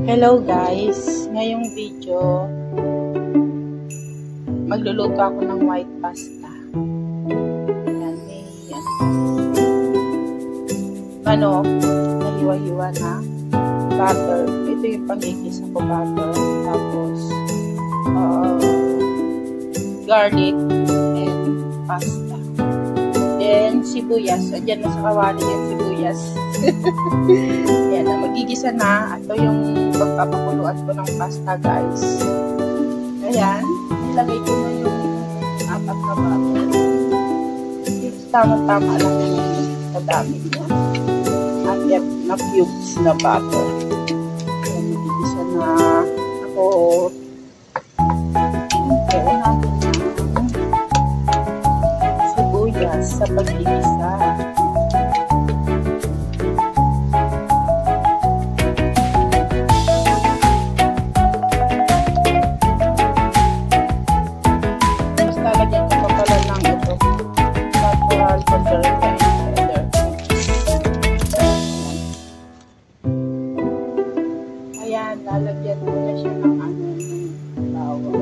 Hello guys, ngayong video magluluto ako ng white pasta. Ayan, manok na hiwa-hiwa na, butter, ito yung pangigisa ko, butter, tapos garlic and pasta, then sibuyas, andyan na sa kawali yan, sibuyas. Ayan na, magigisa na. Ito yung pagpapakuluan ko ng pasta guys. Ayan, nilagay ko na yung 4 na butter. Tama-tama lang yung kadami niya. At na cubes na butter. Ayan, magigisa na ako. Kaya natin yung sibuyas sa pagigisa. Ayan, lalagyan ko na siya ng bawang.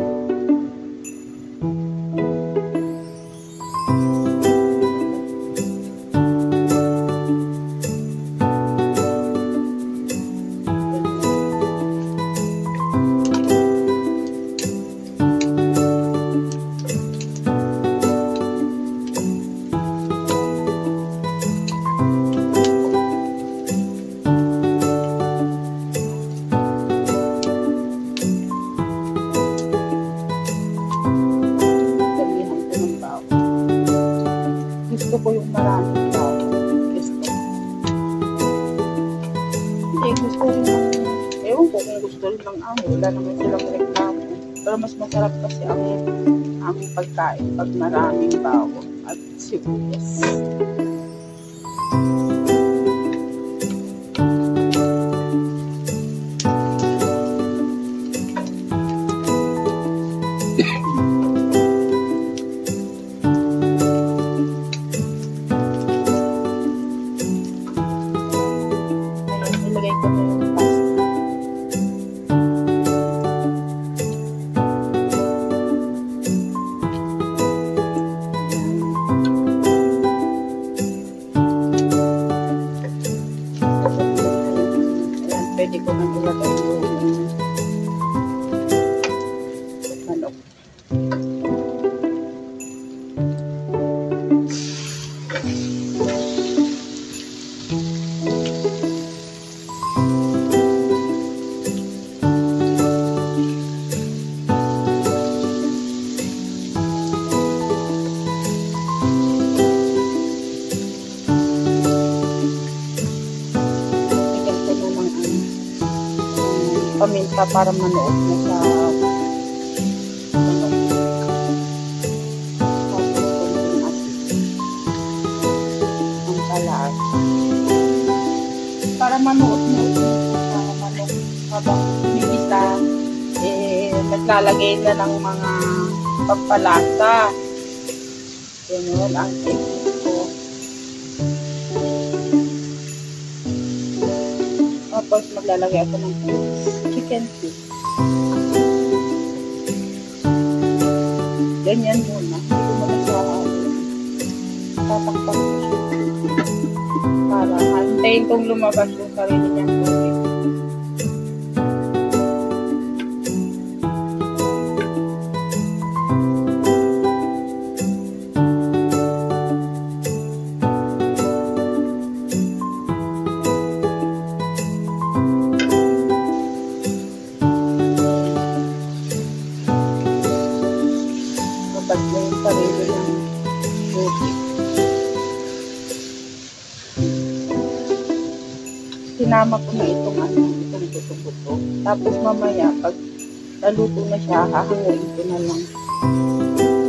Gusto ko yung maraming tao. Gusto rin ng, ewan ko kung gusto rin ng amo. Wala naman silang reklamo. Pero mas masarap kasi ang pagkain pag maraming bawang at sibuyas. Ilagay ko na yung pasta. Ayan, pwede ko na ilagay yung manok. Paminta para manuot na sa manok. Tapos konting asin. Ang talas. Para manuot na sa manok. Habang pinigisa, naglalagay na ng mga pampalasa. Ganyan ang technique ko. Tapos maglalagay ako ng chicken cube. Ganyan muna. Hindi ko muna siya tatakpan ko siya. Para hantayin kong lumabas yung sarili niyang tubig. Mabag mo yung sarili ng tubig. Sinama ko na itong buto-buto. Tapos mamaya, pag naluto na siya, hahanguin ko na lang.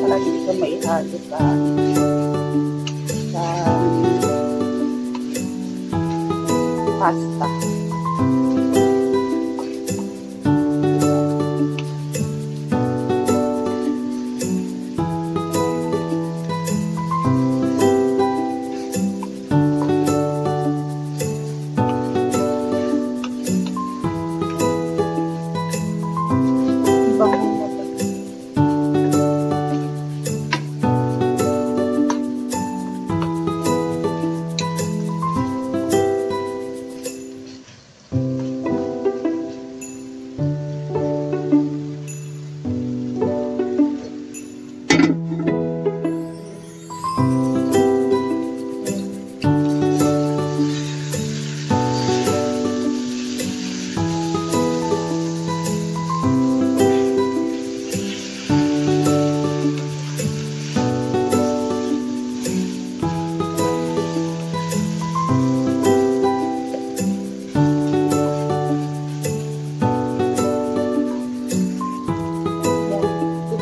Para hindi ka maihalo sa pasta. bango na ba?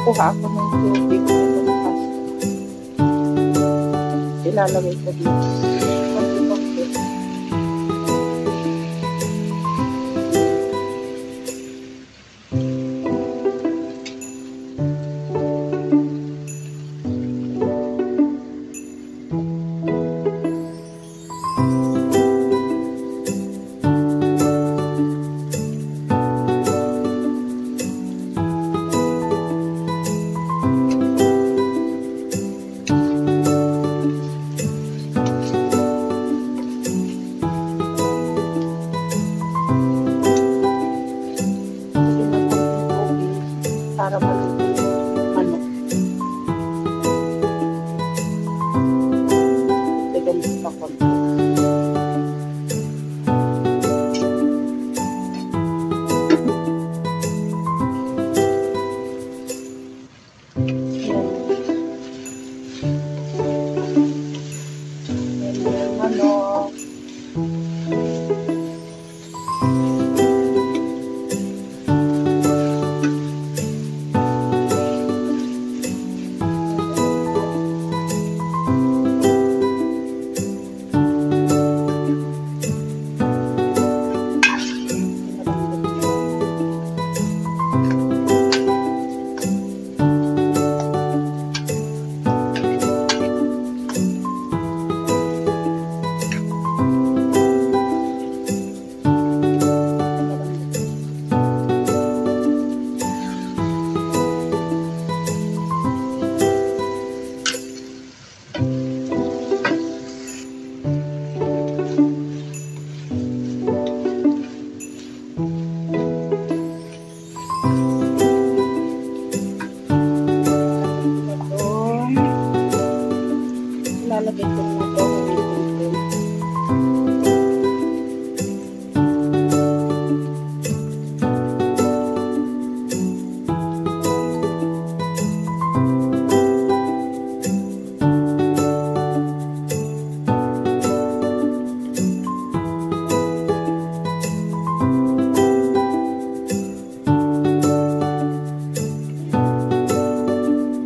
Kuha ako ng tubig na lumpas. Ilalagay ko dito. Konti-konti. Para maluto yung manok. Ganito pa konti. Yan yung manok. Ilalagay ko na ito.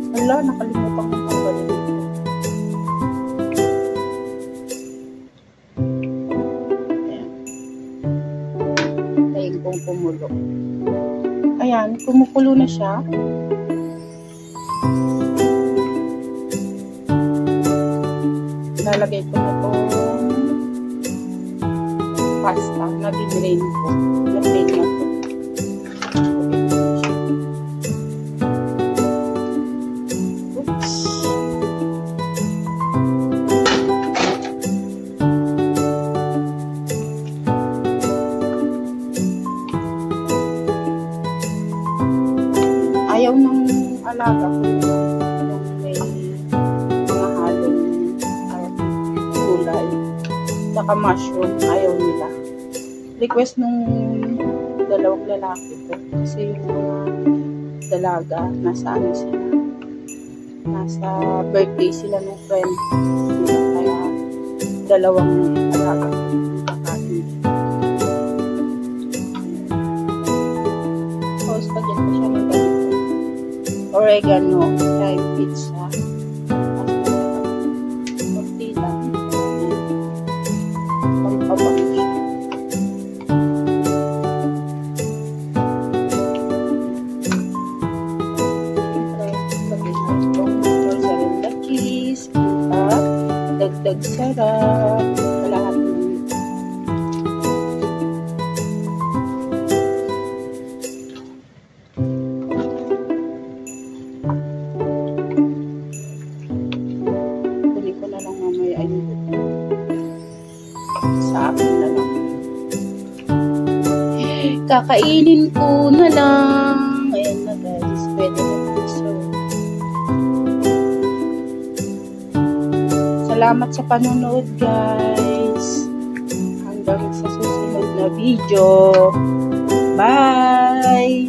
Wala, nakalimutan ko ang balito. Kung kumulo. Ayan, kumukulo na siya. Lalagay ko na itong pasta na dinrain ko. Lalagay na ito. Oops. Ayaw ng alaga ko yung may mga halong gulay. Saka mushroom, ayaw nila. Request nung dalawang lalaki ko. Kasi yung mga dalaga, nasa ano sila. Nasa birthday sila ng friend. Kaya dalawang alaga ko yung kakain. Tapos pagyan ko siya ng ganito. Oregano, thyme pizza. Kunti lang. Pampabang siya. Mozzarella cheese. At dagdag sarap. Lahat ng kakainin ko na lang. Ayan na guys, pwede na po. So, salamat sa panonood guys. Hanggang sa susunod na video. Bye!